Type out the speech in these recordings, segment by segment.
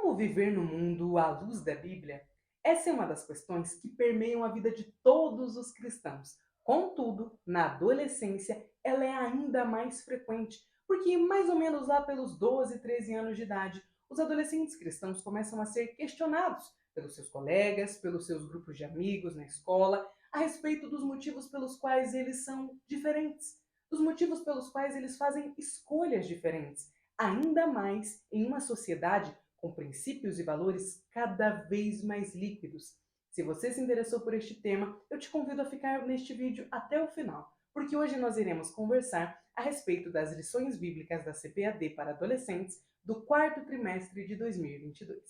Como viver no mundo à luz da Bíblia? Essa é uma das questões que permeiam a vida de todos os cristãos. Contudo, na adolescência, ela é ainda mais frequente, porque mais ou menos lá pelos 12, 13 anos de idade, os adolescentes cristãos começam a ser questionados pelos seus colegas, pelos seus grupos de amigos na escola, a respeito dos motivos pelos quais eles são diferentes, dos motivos pelos quais eles fazem escolhas diferentes, ainda mais em uma sociedade com princípios e valores cada vez mais líquidos. Se você se interessou por este tema, eu te convido a ficar neste vídeo até o final, porque hoje nós iremos conversar a respeito das lições bíblicas da CPAD para adolescentes do quarto trimestre de 2022.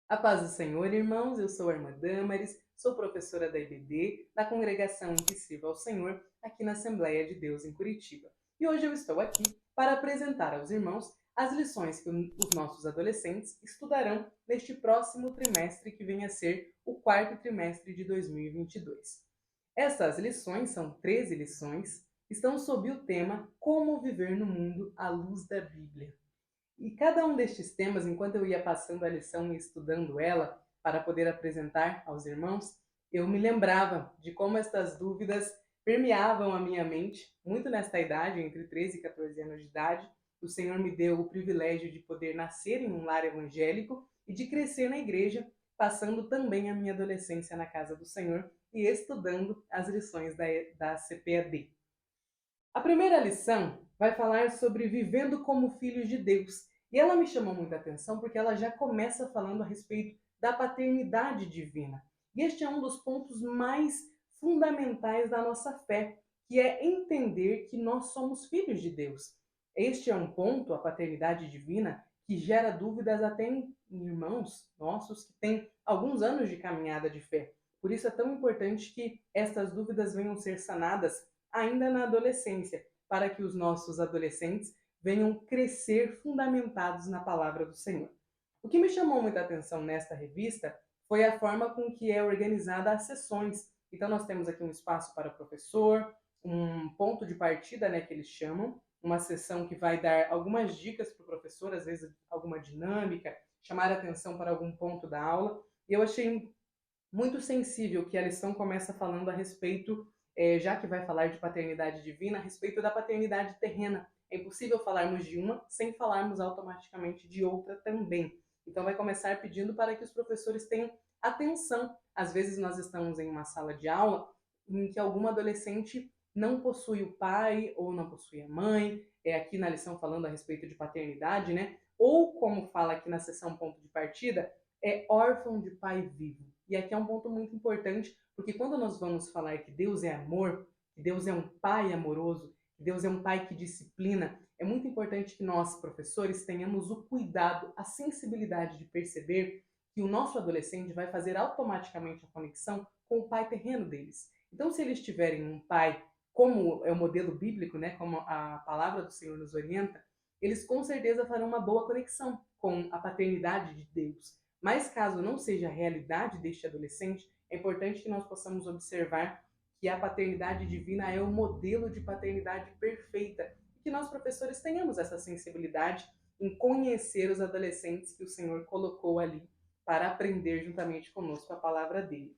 A paz do Senhor, irmãos, eu sou a irmã Dâmaris, sou professora da IBD, da Congregação que Sirva ao Senhor, aqui na Assembleia de Deus em Curitiba. E hoje eu estou aqui para apresentar aos irmãos as lições que os nossos adolescentes estudarão neste próximo trimestre que vem a ser o quarto trimestre de 2022. Essas lições, são 13 lições, estão sob o tema Como Viver no Mundo à Luz da Bíblia. E cada um destes temas, enquanto eu ia passando a lição e estudando ela, para poder apresentar aos irmãos, eu me lembrava de como estas dúvidas permeavam a minha mente, muito nesta idade, entre 13 e 14 anos de idade. O Senhor me deu o privilégio de poder nascer em um lar evangélico e de crescer na igreja, passando também a minha adolescência na casa do Senhor e estudando as lições da CPAD. A primeira lição vai falar sobre vivendo como filhos de Deus. E ela me chamou muita atenção porque ela já começa falando a respeito da paternidade divina. E este é um dos pontos mais fundamentais da nossa fé, que é entender que nós somos filhos de Deus. Este é um ponto, a paternidade divina, que gera dúvidas até em irmãos nossos que têm alguns anos de caminhada de fé. Por isso é tão importante que estas dúvidas venham ser sanadas ainda na adolescência, para que os nossos adolescentes venham crescer fundamentados na palavra do Senhor. O que me chamou muita atenção nesta revista foi a forma com que é organizada as sessões. Então nós temos aqui um espaço para o professor, um ponto de partida, né, que eles chamam, uma sessão que vai dar algumas dicas para o professor, às vezes alguma dinâmica, chamar a atenção para algum ponto da aula. E eu achei muito sensível que a lição começa falando a respeito, já que vai falar de paternidade divina, a respeito da paternidade terrena. É impossível falarmos de uma sem falarmos automaticamente de outra também. Então vai começar pedindo para que os professores tenham atenção. Às vezes nós estamos em uma sala de aula em que alguma adolescente não possui o pai ou não possui a mãe, aqui na lição falando a respeito de paternidade, né? Ou como fala aqui na seção ponto de partida, é órfão de pai vivo. E aqui é um ponto muito importante, porque quando nós vamos falar que Deus é amor, que Deus é um pai amoroso, que Deus é um pai que disciplina, é muito importante que nós, professores, tenhamos o cuidado, a sensibilidade de perceber que o nosso adolescente vai fazer automaticamente a conexão com o pai terreno deles. Então, se eles tiverem um pai, como é o modelo bíblico, né, como a palavra do Senhor nos orienta, eles com certeza farão uma boa conexão com a paternidade de Deus. Mas caso não seja a realidade deste adolescente, é importante que nós possamos observar que a paternidade divina é o modelo de paternidade perfeita e que nós, professores, tenhamos essa sensibilidade em conhecer os adolescentes que o Senhor colocou ali para aprender juntamente conosco a palavra dele.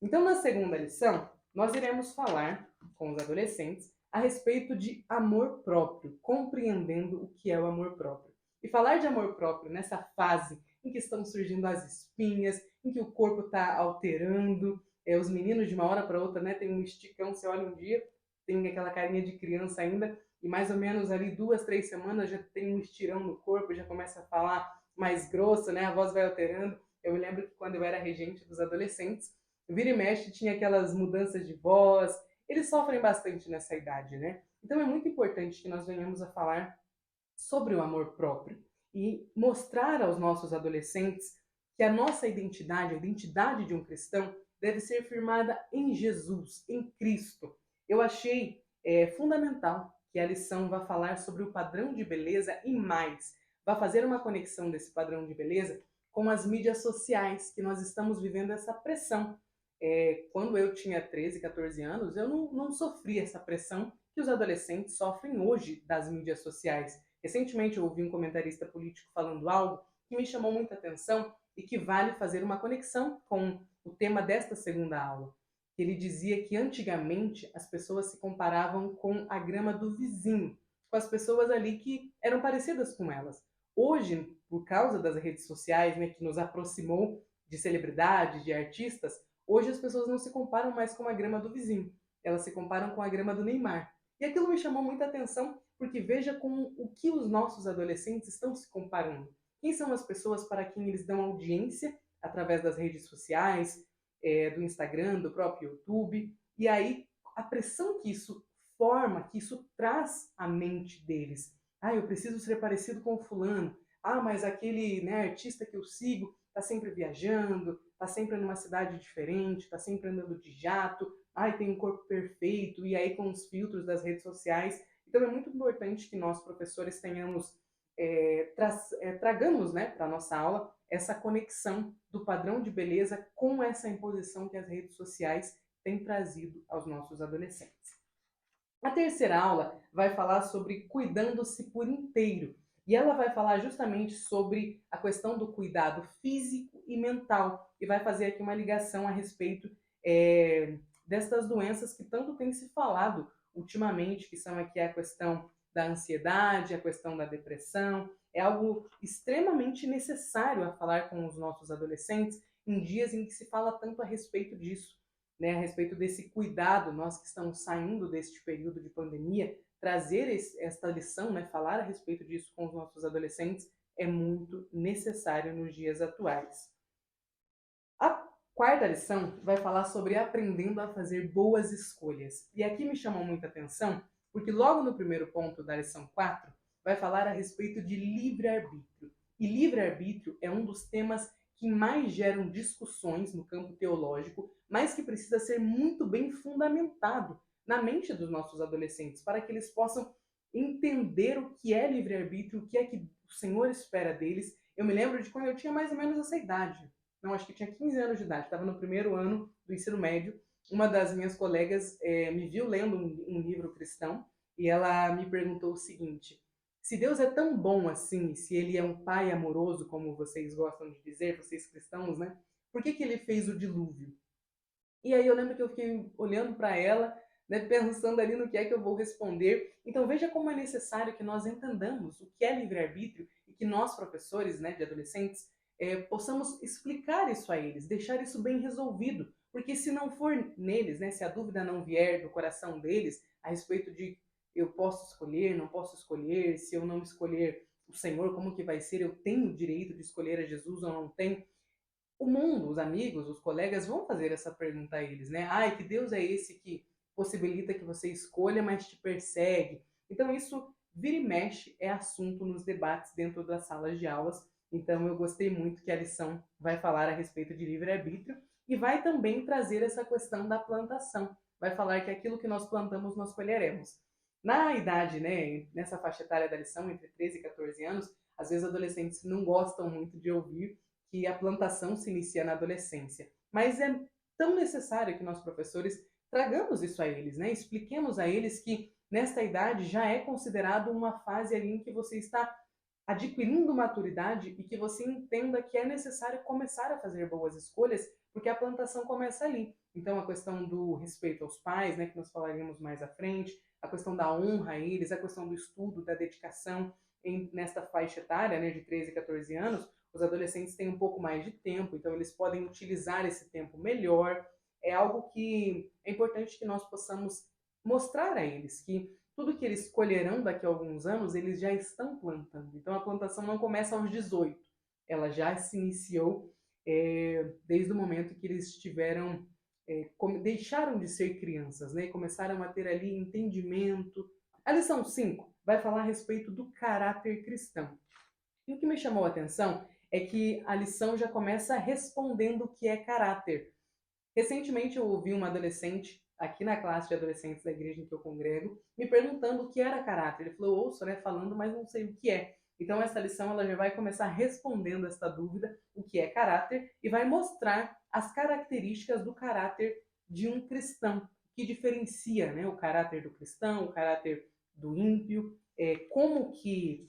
Então, na segunda lição, nós iremos falar com os adolescentes a respeito de amor próprio, compreendendo o que é o amor próprio. E falar de amor próprio nessa fase em que estão surgindo as espinhas, em que o corpo está alterando, os meninos de uma hora para outra, né, tem um esticão, você olha um dia, tem aquela carinha de criança ainda, e mais ou menos ali 2, 3 semanas já tem um estirão no corpo, já começa a falar mais grosso, né, a voz vai alterando. Eu me lembro que quando eu era regente dos adolescentes, vira e mexe tinha aquelas mudanças de voz, eles sofrem bastante nessa idade, né? Então é muito importante que nós venhamos a falar sobre o amor próprio e mostrar aos nossos adolescentes que a nossa identidade, a identidade de um cristão, deve ser firmada em Jesus, em Cristo. Eu achei fundamental que a lição vá falar sobre o padrão de beleza e mais, vá fazer uma conexão desse padrão de beleza com as mídias sociais, que nós estamos vivendo essa pressão. Quando eu tinha 13, 14 anos, eu não sofria essa pressão que os adolescentes sofrem hoje das mídias sociais. Recentemente eu ouvi um comentarista político falando algo que me chamou muita atenção e que vale fazer uma conexão com o tema desta segunda aula. Ele dizia que antigamente as pessoas se comparavam com a grama do vizinho, com as pessoas ali que eram parecidas com elas. Hoje, por causa das redes sociais, né, que nos aproximou de celebridades, de artistas, hoje as pessoas não se comparam mais com a grama do vizinho, elas se comparam com a grama do Neymar. E aquilo me chamou muita atenção, porque veja com o que os nossos adolescentes estão se comparando. Quem são as pessoas para quem eles dão audiência através das redes sociais, do Instagram, do próprio YouTube, e aí a pressão que isso forma, que isso traz à mente deles. Ah, eu preciso ser parecido com o fulano. Ah, mas aquele, né, artista que eu sigo está sempre viajando, está sempre numa cidade diferente, está sempre andando de jato, ai, tem um corpo perfeito, e aí com os filtros das redes sociais. Então é muito importante que nós, professores, tenhamos, tragamos, né, para a nossa aula essa conexão do padrão de beleza com essa imposição que as redes sociais têm trazido aos nossos adolescentes. A terceira aula vai falar sobre cuidando-se por inteiro. E ela vai falar justamente sobre a questão do cuidado físico e mental. E vai fazer aqui uma ligação a respeito destas doenças que tanto tem se falado ultimamente, que são aqui a questão da ansiedade, a questão da depressão. É algo extremamente necessário a falar com os nossos adolescentes em dias em que se fala tanto a respeito disso, né, a respeito desse cuidado, nós que estamos saindo deste período de pandemia, trazer esta lição, né, falar a respeito disso com os nossos adolescentes é muito necessário nos dias atuais. A quarta lição vai falar sobre aprendendo a fazer boas escolhas. E aqui me chamou muita atenção, porque logo no primeiro ponto da lição 4, vai falar a respeito de livre-arbítrio. E livre-arbítrio é um dos temas que mais geram discussões no campo teológico, mas que precisa ser muito bem fundamentado na mente dos nossos adolescentes, para que eles possam entender o que é livre-arbítrio, o que é que o Senhor espera deles. Eu me lembro de quando eu tinha mais ou menos essa idade. Não, acho que tinha 15 anos de idade, estava no primeiro ano do ensino médio. Uma das minhas colegas me viu lendo um livro cristão e ela me perguntou o seguinte: se Deus é tão bom assim, se ele é um pai amoroso, como vocês gostam de dizer, vocês cristãos, né? Por que ele fez o dilúvio? E aí eu lembro que eu fiquei olhando para ela, né, pensando ali no que é que eu vou responder. Então veja como é necessário que nós entendamos o que é livre-arbítrio e que nós, professores, né, de adolescentes, possamos explicar isso a eles, deixar isso bem resolvido. Porque se não for neles, né, se a dúvida não vier do coração deles a respeito de eu posso escolher, não posso escolher, se eu não escolher o Senhor, como que vai ser? Eu tenho o direito de escolher a Jesus ou não tenho? O mundo, os amigos, os colegas vão fazer essa pergunta a eles, né? Ai, que Deus é esse que possibilita que você escolha, mas te persegue? Então isso vira e mexe é assunto nos debates dentro das salas de aulas. Então eu gostei muito que a lição vai falar a respeito de livre-arbítrio e vai também trazer essa questão da plantação. Vai falar que aquilo que nós plantamos, nós colheremos. Na idade, né, nessa faixa etária da lição, entre 13 e 14 anos, às vezes adolescentes não gostam muito de ouvir que a plantação se inicia na adolescência. Mas é tão necessário que nós, professores, tragamos isso a eles, né? Expliquemos a eles que nesta idade já é considerado uma fase ali em que você está adquirindo maturidade e que você entenda que é necessário começar a fazer boas escolhas, porque a plantação começa ali. Então, a questão do respeito aos pais, né, que nós falaremos mais à frente, a questão da honra a eles, a questão do estudo, da dedicação nesta faixa etária, né, de 13 a 14 anos, os adolescentes têm um pouco mais de tempo, então eles podem utilizar esse tempo melhor. É algo que é importante que nós possamos mostrar a eles, que tudo que eles colherão daqui a alguns anos, eles já estão plantando. Então a plantação não começa aos 18, ela já se iniciou desde o momento que eles tiveram, deixaram de ser crianças, né? E começaram a ter ali entendimento. A lição 5 vai falar a respeito do caráter cristão. E o que me chamou a atenção é que a lição já começa respondendo o que é caráter. Recentemente eu ouvi uma adolescente, aqui na classe de adolescentes da igreja em que eu congrego, me perguntando o que era caráter. Ele falou, ouço, né, falando, mas não sei o que é. Então essa lição ela já vai começar respondendo esta dúvida, o que é caráter, e vai mostrar as características do caráter de um cristão, o que diferencia, né, o caráter do cristão, o caráter do ímpio, como que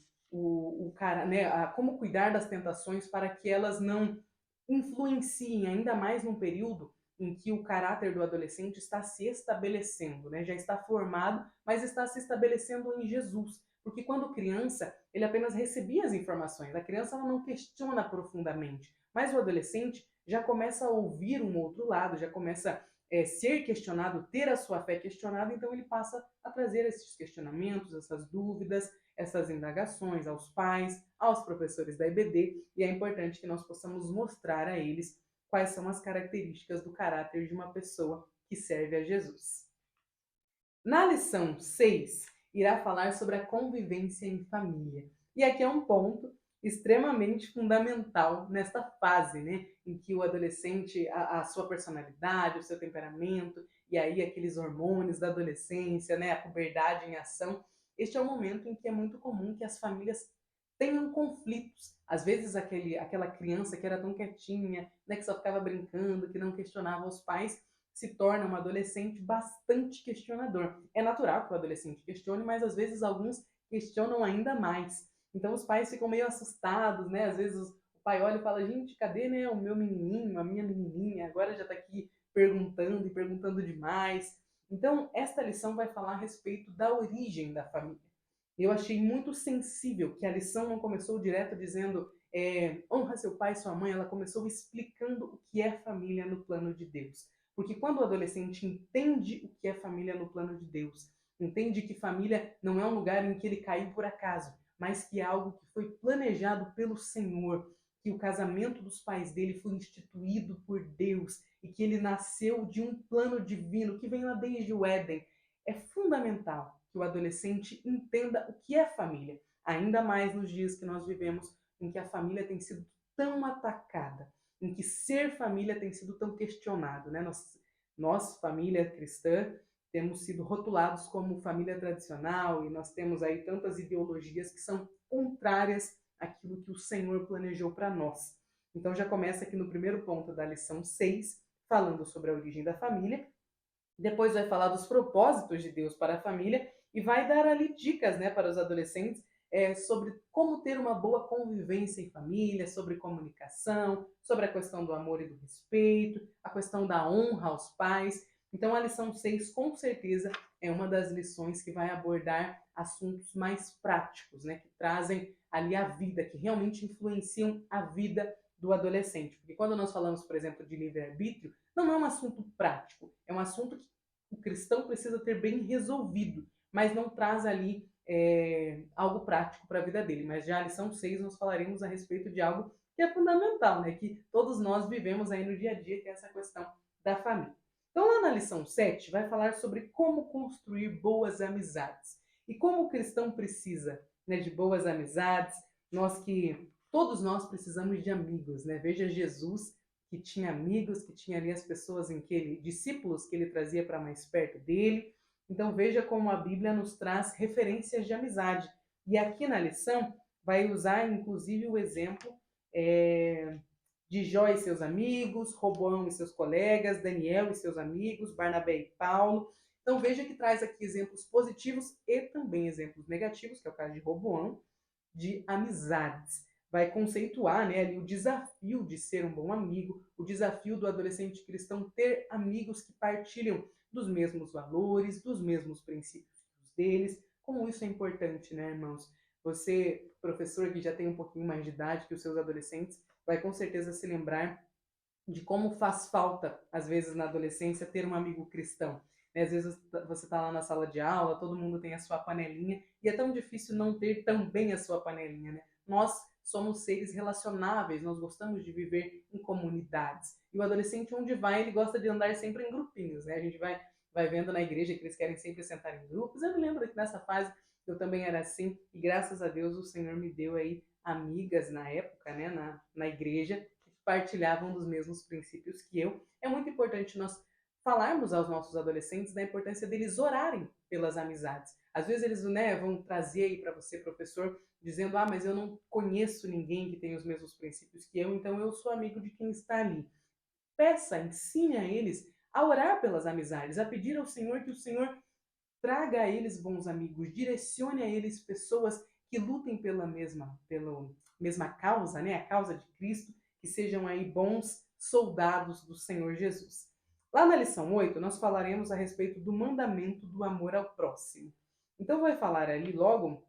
né, como cuidar das tentações para que elas não influenciem ainda mais num período em que o caráter do adolescente está se estabelecendo, né? Já está formado, mas está se estabelecendo em Jesus. Porque quando criança, ele apenas recebia as informações. A criança ela não questiona profundamente, mas o adolescente já começa a ouvir um outro lado, já começa a ser questionado, ter a sua fé questionada, então ele passa a trazer esses questionamentos, essas dúvidas, essas indagações aos pais, aos professores da EBD, e é importante que nós possamos mostrar a eles quais são as características do caráter de uma pessoa que serve a Jesus. Na lição 6, irá falar sobre a convivência em família. E aqui é um ponto extremamente fundamental nesta fase, né, em que o adolescente, a sua personalidade, o seu temperamento, e aí aqueles hormônios da adolescência, né, a puberdade em ação, este é o momento em que é muito comum que as famílias tenham conflitos. Às vezes aquela criança que era tão quietinha, né, que só ficava brincando, que não questionava os pais, se torna um adolescente bastante questionador. É natural que o adolescente questione, mas às vezes alguns questionam ainda mais. Então os pais ficam meio assustados, né? Às vezes o pai olha e fala, gente, cadê, né, o meu menininho, a minha menininha? Agora já está aqui perguntando e perguntando demais. Então esta lição vai falar a respeito da origem da família. Eu achei muito sensível que a lição não começou direto dizendo honra seu pai e sua mãe, ela começou explicando o que é família no plano de Deus. Porque quando o adolescente entende o que é família no plano de Deus, entende que família não é um lugar em que ele caiu por acaso, mas que é algo que foi planejado pelo Senhor, que o casamento dos pais dele foi instituído por Deus e que ele nasceu de um plano divino que vem lá desde o Éden. É fundamental que o adolescente entenda o que é família, ainda mais nos dias que nós vivemos, em que a família tem sido tão atacada, em que ser família tem sido tão questionado, né? Nós, família cristã, temos sido rotulados como família tradicional e nós temos aí tantas ideologias que são contrárias àquilo que o Senhor planejou para nós. Então já começa aqui no primeiro ponto da lição 6, falando sobre a origem da família. Depois vai falar dos propósitos de Deus para a família e vai dar ali dicas, né, para os adolescentes sobre como ter uma boa convivência em família, sobre comunicação, sobre a questão do amor e do respeito, a questão da honra aos pais. Então, a lição 6, com certeza, é uma das lições que vai abordar assuntos mais práticos, né, que trazem ali a vida, que realmente influenciam a vida do adolescente. Porque quando nós falamos, por exemplo, de livre-arbítrio, não é um assunto prático, é um assunto que o cristão precisa ter bem resolvido, mas não traz ali algo prático para a vida dele. Mas já a lição 6 nós falaremos a respeito de algo que é fundamental, né? Que todos nós vivemos aí no dia a dia, que é essa questão da família. Então lá na lição 7 vai falar sobre como construir boas amizades. E como o cristão precisa, né, de boas amizades, todos nós precisamos de amigos, né? Veja Jesus, que tinha amigos, que tinha ali as pessoas discípulos que ele trazia para mais perto dele. Então veja como a Bíblia nos traz referências de amizade. E aqui na lição vai usar inclusive o exemplo de Jó e seus amigos, Roboão e seus colegas, Daniel e seus amigos, Barnabé e Paulo. Então veja que traz aqui exemplos positivos e também exemplos negativos, que é o caso de Roboão, de amizades. Vai conceituar, né, ali o desafio de ser um bom amigo, o desafio do adolescente cristão ter amigos que partilham dos mesmos valores, dos mesmos princípios deles. Como isso é importante, né, irmãos? Você, professor que já tem um pouquinho mais de idade que os seus adolescentes, vai com certeza se lembrar de como faz falta, às vezes, na adolescência, ter um amigo cristão. Às vezes você está lá na sala de aula, todo mundo tem a sua panelinha, e é tão difícil não ter também a sua panelinha, né? Nós somos seres relacionáveis, nós gostamos de viver em comunidades. E o adolescente, onde vai, ele gosta de andar sempre em grupinhos, né? A gente vai vendo na igreja que eles querem sempre sentar em grupos. Eu me lembro que nessa fase eu também era assim, e graças a Deus o Senhor me deu aí amigas na época, né, na igreja, que partilhavam dos mesmos princípios que eu. É muito importante nós falarmos aos nossos adolescentes da importância deles orarem pelas amizades. Às vezes eles, né, vão trazer aí para você, professor, dizendo, mas eu não conheço ninguém que tenha os mesmos princípios que eu, então eu sou amigo de quem está ali. Peça, ensine a eles a orar pelas amizades, a pedir ao Senhor que o Senhor traga a eles bons amigos, direcione a eles pessoas que lutem pela mesma causa, né? A causa de Cristo, que sejam aí bons soldados do Senhor Jesus. Lá na lição 8, nós falaremos a respeito do mandamento do amor ao próximo. Então, vai falar ali logo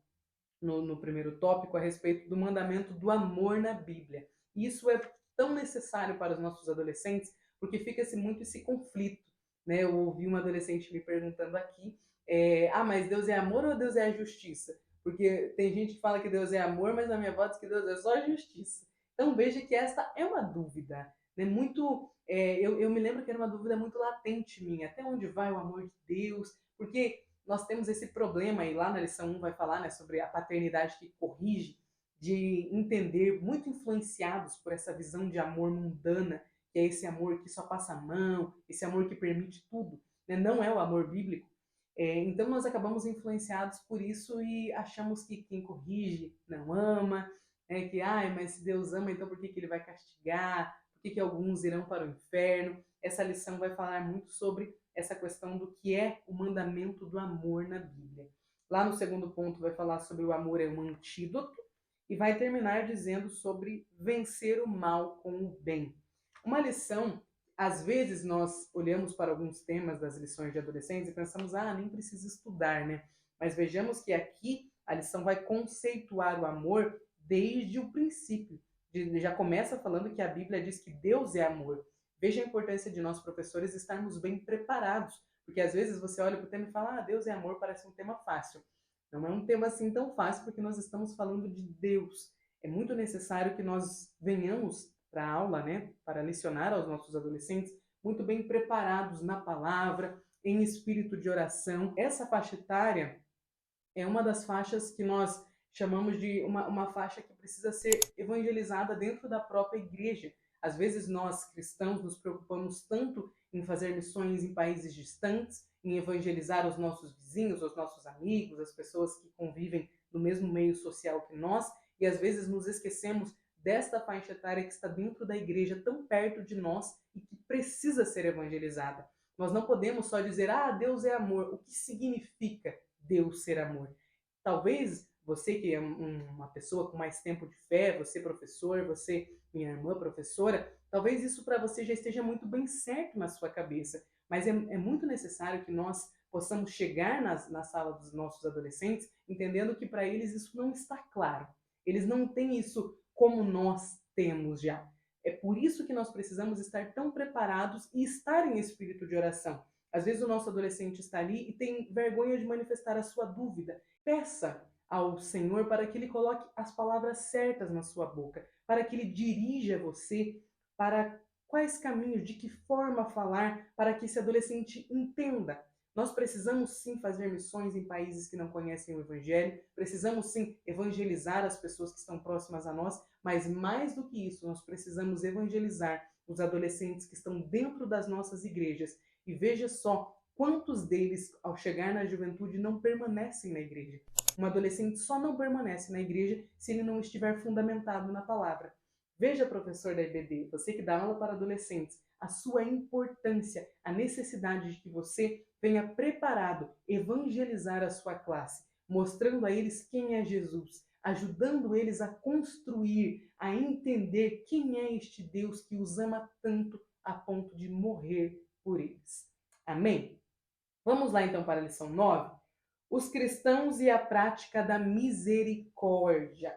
no primeiro tópico a respeito do mandamento do amor na Bíblia. E isso é tão necessário para os nossos adolescentes, porque fica-se muito esse conflito. Né? Eu ouvi uma adolescente me perguntando aqui, mas Deus é amor ou Deus é a justiça? Porque tem gente que fala que Deus é amor, mas na minha avó diz que Deus é só justiça. Então veja que esta é uma dúvida, né? Eu me lembro que era uma dúvida muito latente minha, até onde vai o amor de Deus? Porque nós temos esse problema, e lá na lição 1 vai falar, né, sobre a paternidade que corrige, de entender, muito influenciados por essa visão de amor mundana, que é esse amor que só passa a mão, esse amor que permite tudo, né? Não é o amor bíblico. Então nós acabamos influenciados por isso e achamos que quem corrige não ama, né? Que, mas se Deus ama, então por que ele vai castigar? Por que alguns irão para o inferno? Essa lição vai falar muito sobre essa questão do que é o mandamento do amor na Bíblia. Lá no segundo ponto vai falar sobre o amor é um antídoto e vai terminar dizendo sobre vencer o mal com o bem. Uma lição, às vezes nós olhamos para alguns temas das lições de adolescentes e pensamos, nem precisa estudar, né? Mas vejamos que aqui a lição vai conceituar o amor desde o princípio. Já começa falando que a Bíblia diz que Deus é amor. Veja a importância de nós, professores, estarmos bem preparados. Porque às vezes você olha para o tema e fala, Deus é amor, parece um tema fácil. Não é um tema assim tão fácil, porque nós estamos falando de Deus. É muito necessário que nós venhamos para a aula, né, para lecionar aos nossos adolescentes, muito bem preparados na palavra, em espírito de oração. Essa faixa etária é uma das faixas que nós chamamos de uma faixa que precisa ser evangelizada dentro da própria igreja. Às vezes nós, cristãos, nos preocupamos tanto em fazer missões em países distantes, em evangelizar os nossos vizinhos, os nossos amigos, as pessoas que convivem no mesmo meio social que nós, e às vezes nos esquecemos desta faixa etária que está dentro da igreja, tão perto de nós e que precisa ser evangelizada. Nós não podemos só dizer, Deus é amor. O que significa Deus ser amor? Talvez você que é uma pessoa com mais tempo de fé, você professor, você minha irmã professora, talvez isso para você já esteja muito bem certo na sua cabeça, mas é muito necessário que nós possamos chegar na sala dos nossos adolescentes entendendo que para eles isso não está claro. Eles não têm isso como nós temos já. É por isso que nós precisamos estar tão preparados e estar em espírito de oração. Às vezes o nosso adolescente está ali e tem vergonha de manifestar a sua dúvida. Peça ao Senhor para que Ele coloque as palavras certas na sua boca, para que Ele dirija você para quais caminhos, de que forma falar, para que esse adolescente entenda. Nós precisamos sim fazer missões em países que não conhecem o Evangelho, precisamos sim evangelizar as pessoas que estão próximas a nós, mas mais do que isso, nós precisamos evangelizar os adolescentes que estão dentro das nossas igrejas. E veja só quantos deles, ao chegar na juventude, não permanecem na igreja. Um adolescente só não permanece na igreja se ele não estiver fundamentado na palavra. Veja, professor da IBD, você que dá aula para adolescentes, a sua importância, a necessidade de que você venha preparado evangelizar a sua classe, mostrando a eles quem é Jesus, ajudando eles a construir, a entender quem é este Deus que os ama tanto a ponto de morrer por eles. Amém? Vamos lá então para a lição 9. Os cristãos e a prática da misericórdia.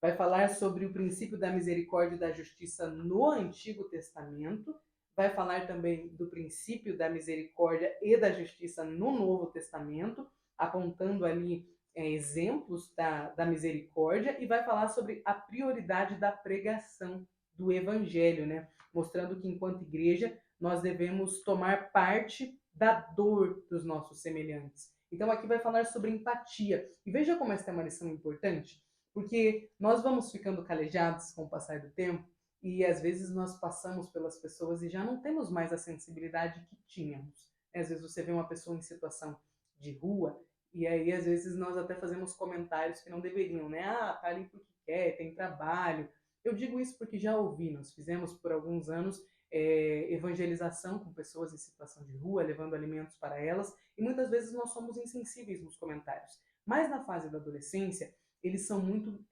Vai falar sobre o princípio da misericórdia e da justiça no Antigo Testamento. Vai falar também do princípio da misericórdia e da justiça no Novo Testamento, apontando ali exemplos da misericórdia, e vai falar sobre a prioridade da pregação do Evangelho, né? Mostrando que, enquanto igreja, nós devemos tomar parte da dor dos nossos semelhantes. Então, aqui vai falar sobre empatia. E veja como essa é uma lição importante, porque nós vamos ficando calejados com o passar do tempo e às vezes nós passamos pelas pessoas e já não temos mais a sensibilidade que tínhamos. Às vezes você vê uma pessoa em situação de rua e aí às vezes nós até fazemos comentários que não deveriam, né? Tá ali porque quer, tem trabalho. Eu digo isso porque já ouvi, nós fizemos por alguns anos evangelização com pessoas em situação de rua, levando alimentos para elas, e muitas vezes nós somos insensíveis nos comentários. Mas na fase da adolescência, eles são muito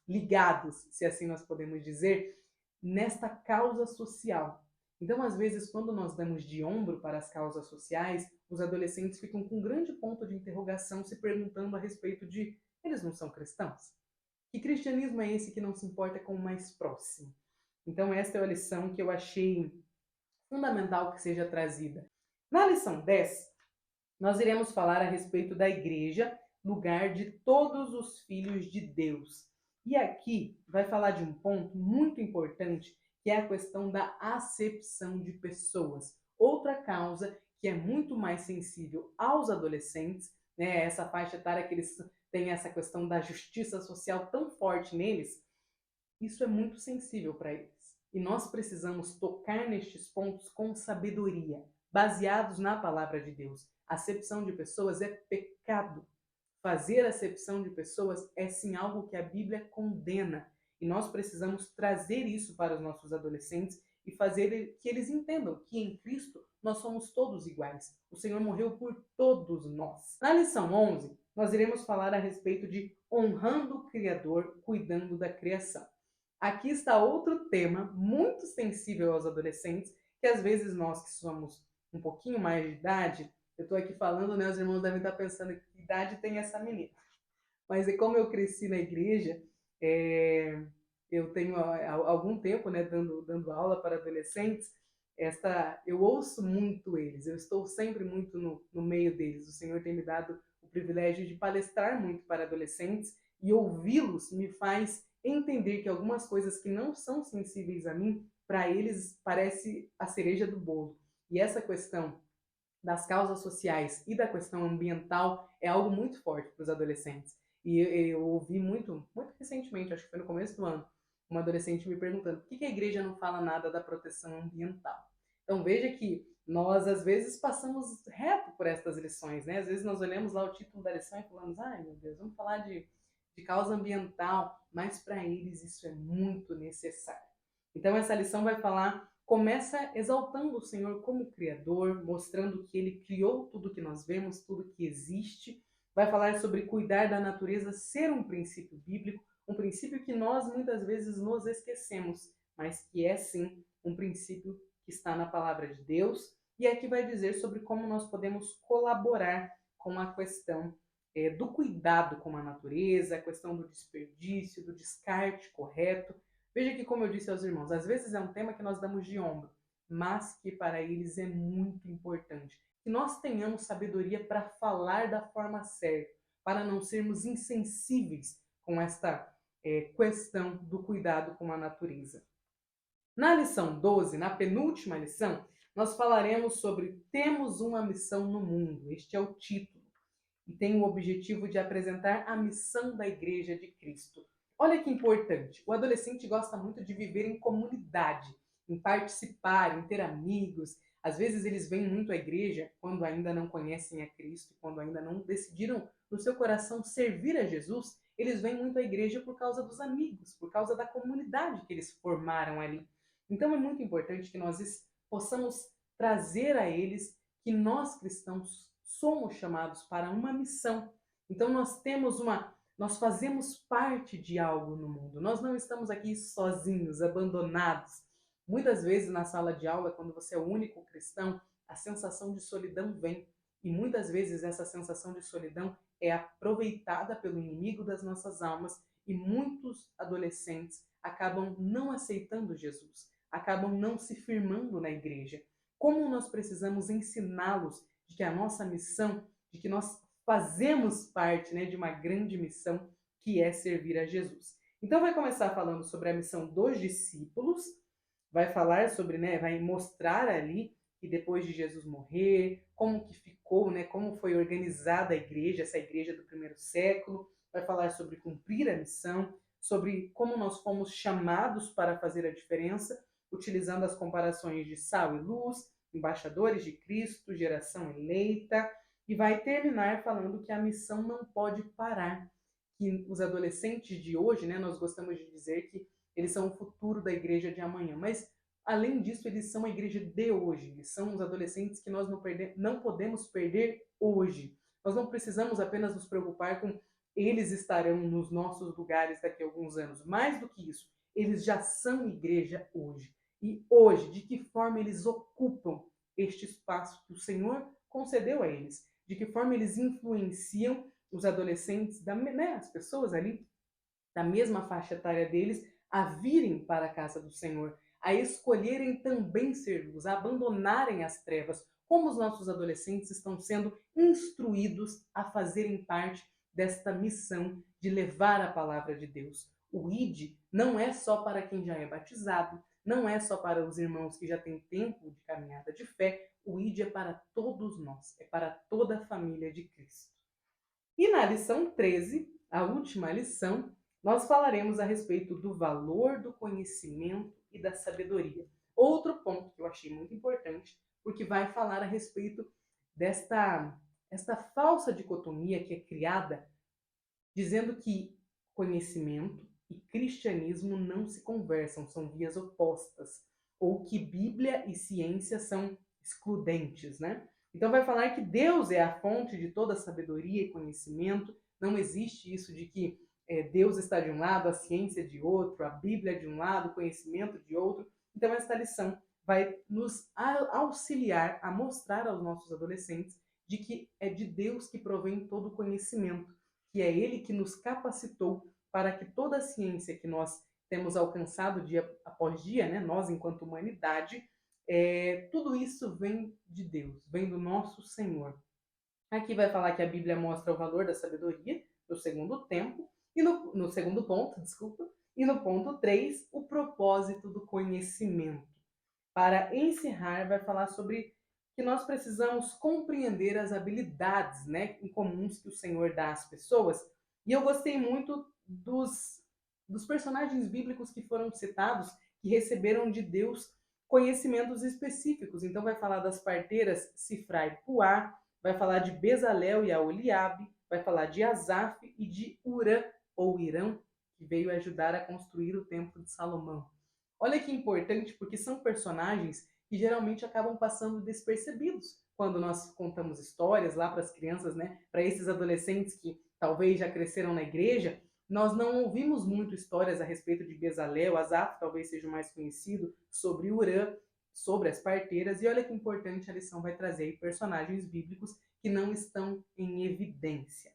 ligados, se assim nós podemos dizer, nesta causa social. Então, às vezes, quando nós damos de ombro para as causas sociais, os adolescentes ficam com um grande ponto de interrogação se perguntando a respeito de: eles não são cristãos? Que cristianismo é esse que não se importa com o mais próximo? Então, esta é a lição que eu achei fundamental que seja trazida. Na lição 10, nós iremos falar a respeito da igreja, lugar de todos os filhos de Deus. E aqui vai falar de um ponto muito importante, que é a questão da acepção de pessoas. Outra causa que é muito mais sensível aos adolescentes, né, essa faixa etária que eles têm essa questão da justiça social tão forte neles, isso é muito sensível para eles. E nós precisamos tocar nestes pontos com sabedoria, baseados na palavra de Deus. Acepção de pessoas é pecado. Fazer acepção de pessoas é sim algo que a Bíblia condena. E nós precisamos trazer isso para os nossos adolescentes e fazer que eles entendam que em Cristo nós somos todos iguais. O Senhor morreu por todos nós. Na lição 11, nós iremos falar a respeito de honrando o Criador, cuidando da criação. Aqui está outro tema muito sensível aos adolescentes, que às vezes nós que somos um pouquinho mais de idade, eu estou aqui falando, né, os irmãos devem estar pensando que idade tem essa menina. Mas como eu cresci na igreja, eu tenho há algum tempo, né, dando aula para adolescentes, eu ouço muito eles, eu estou sempre muito no meio deles. O Senhor tem me dado o privilégio de palestrar muito para adolescentes e ouvi-los me faz entender que algumas coisas que não são sensíveis a mim, para eles parece a cereja do bolo. E essa questão das causas sociais e da questão ambiental é algo muito forte para os adolescentes. E eu ouvi muito recentemente, acho que foi no começo do ano, uma adolescente me perguntando por que a igreja não fala nada da proteção ambiental. Então veja que nós às vezes passamos reto por estas lições, né? Às vezes nós olhamos lá o título da lição e falamos: ai meu Deus, vamos falar de causa ambiental, mas para eles isso é muito necessário. Então essa lição vai falar, começa exaltando o Senhor como Criador, mostrando que Ele criou tudo que nós vemos, tudo que existe. Vai falar sobre cuidar da natureza ser um princípio bíblico, um princípio que nós muitas vezes nos esquecemos, mas que é sim um princípio que está na palavra de Deus. E aqui vai dizer sobre como nós podemos colaborar com a questão do cuidado com a natureza, a questão do desperdício, do descarte correto. Veja que, como eu disse aos irmãos, às vezes é um tema que nós damos de ombro, mas que para eles é muito importante. Que nós tenhamos sabedoria para falar da forma certa, para não sermos insensíveis com esta questão do cuidado com a natureza. Na lição 12, na penúltima lição, nós falaremos sobre temos uma missão no mundo. Este é o título. E tem o objetivo de apresentar a missão da Igreja de Cristo. Olha que importante, o adolescente gosta muito de viver em comunidade, em participar, em ter amigos. Às vezes eles vêm muito à igreja quando ainda não conhecem a Cristo, quando ainda não decidiram no seu coração servir a Jesus, eles vêm muito à igreja por causa dos amigos, por causa da comunidade que eles formaram ali. Então é muito importante que nós possamos trazer a eles que nós cristãos somos chamados para uma missão. Então nós fazemos parte de algo no mundo. Nós não estamos aqui sozinhos, abandonados. Muitas vezes na sala de aula, quando você é o único cristão, a sensação de solidão vem. E muitas vezes essa sensação de solidão é aproveitada pelo inimigo das nossas almas e muitos adolescentes acabam não aceitando Jesus, acabam não se firmando na igreja. Como nós precisamos ensiná-los de que a nossa missão, de que nós fazemos parte, né, de uma grande missão que é servir a Jesus. Então vai começar falando sobre a missão dos discípulos, vai falar sobre, né, vai mostrar ali que depois de Jesus morrer, como que ficou, né, como foi organizada a igreja, essa igreja do primeiro século, vai falar sobre cumprir a missão, sobre como nós fomos chamados para fazer a diferença, utilizando as comparações de sal e luz, embaixadores de Cristo, geração eleita, e vai terminar falando que a missão não pode parar, que os adolescentes de hoje, né, nós gostamos de dizer que eles são o futuro da igreja de amanhã, mas além disso, eles são a igreja de hoje. Eles são os adolescentes que nós não podemos perder hoje. Nós não precisamos apenas nos preocupar com eles estarão nos nossos lugares daqui a alguns anos. Mais do que isso, eles já são igreja hoje. E hoje, de que forma eles ocupam este espaço que o Senhor concedeu a eles? De que forma eles influenciam os adolescentes, as pessoas ali da mesma faixa etária deles, a virem para a casa do Senhor, a escolherem também ser luz, a abandonarem as trevas, como os nossos adolescentes estão sendo instruídos a fazerem parte desta missão de levar a palavra de Deus. O ID não é só para quem já é batizado, não é só para os irmãos que já têm tempo de caminhada de fé, o ID é para todos nós, é para toda a família de Cristo. E na lição 13, a última lição, nós falaremos a respeito do valor do conhecimento e da sabedoria. Outro ponto que eu achei muito importante, porque vai falar a respeito desta falsa dicotomia que é criada, dizendo que conhecimento e cristianismo não se conversam, são vias opostas, ou que Bíblia e ciência são excludentes, né? Então vai falar que Deus é a fonte de toda sabedoria e conhecimento, não existe isso de que Deus está de um lado, a ciência de outro, a Bíblia de um lado, o conhecimento de outro. Então esta lição vai nos auxiliar a mostrar aos nossos adolescentes de que é de Deus que provém todo o conhecimento, que é Ele que nos capacitou para que toda a ciência que nós temos alcançado dia após dia, né, nós enquanto humanidade, tudo isso vem de Deus, vem do nosso Senhor. Aqui vai falar que a Bíblia mostra o valor da sabedoria no segundo tempo, e no segundo ponto, desculpa, e no ponto 3, o propósito do conhecimento. Para encerrar, vai falar sobre que nós precisamos compreender as habilidades, né, incomuns que o Senhor dá às pessoas. E eu gostei muito dos personagens bíblicos que foram citados, que receberam de Deus conhecimentos específicos. Então vai falar das parteiras Sifra e Puá, vai falar de Bezalel e Aholiabe, vai falar de Asaf e de Urã, ou Irão, que veio ajudar a construir o Templo de Salomão. Olha que importante, porque são personagens que geralmente acabam passando despercebidos quando nós contamos histórias lá para as crianças, né? Para esses adolescentes que talvez já cresceram na igreja, nós não ouvimos muito histórias a respeito de Bezalel, Asaf talvez seja o mais conhecido, sobre Urã, sobre as parteiras, e olha que importante a lição vai trazer aí personagens bíblicos que não estão em evidência.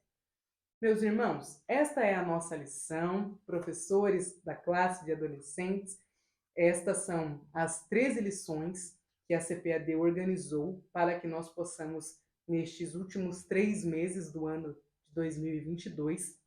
Meus irmãos, esta é a nossa lição, professores da classe de adolescentes. Estas são as 13 lições que a CPAD organizou para que nós possamos, nestes últimos 3 meses do ano de 2022,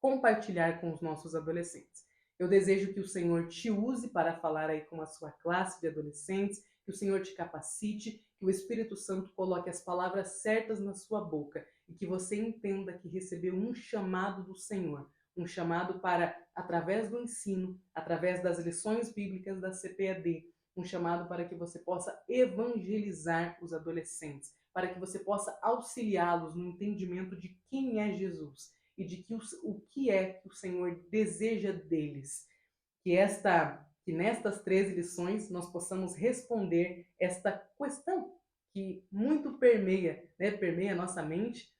compartilhar com os nossos adolescentes. Eu desejo que o Senhor te use para falar aí com a sua classe de adolescentes, que o Senhor te capacite, que o Espírito Santo coloque as palavras certas na sua boca e que você entenda que recebeu um chamado do Senhor, um chamado para, através do ensino, através das lições bíblicas da CPAD, um chamado para que você possa evangelizar os adolescentes, para que você possa auxiliá-los no entendimento de quem é Jesus e de que o que é que o Senhor deseja deles. Que nestas 13 lições nós possamos responder esta questão que muito permeia a nossa mente,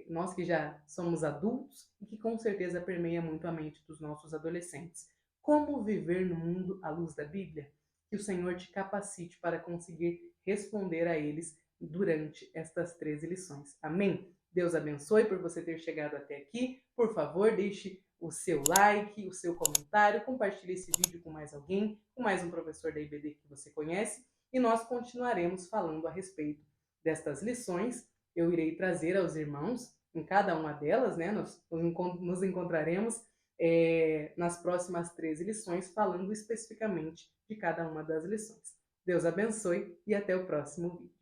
nós que já somos adultos, e que com certeza permeia muito a mente dos nossos adolescentes. Como viver no mundo à luz da Bíblia? Que o Senhor te capacite para conseguir responder a eles durante estas 13 lições. Amém? Deus abençoe por você ter chegado até aqui. Por favor, deixe o seu like, o seu comentário, compartilhe esse vídeo com mais alguém, com mais um professor da IBD que você conhece, e nós continuaremos falando a respeito destas lições. Eu irei trazer aos irmãos, em cada uma delas, né, nós nos encontraremos nas próximas 13 lições, falando especificamente de cada uma das lições. Deus abençoe e até o próximo vídeo.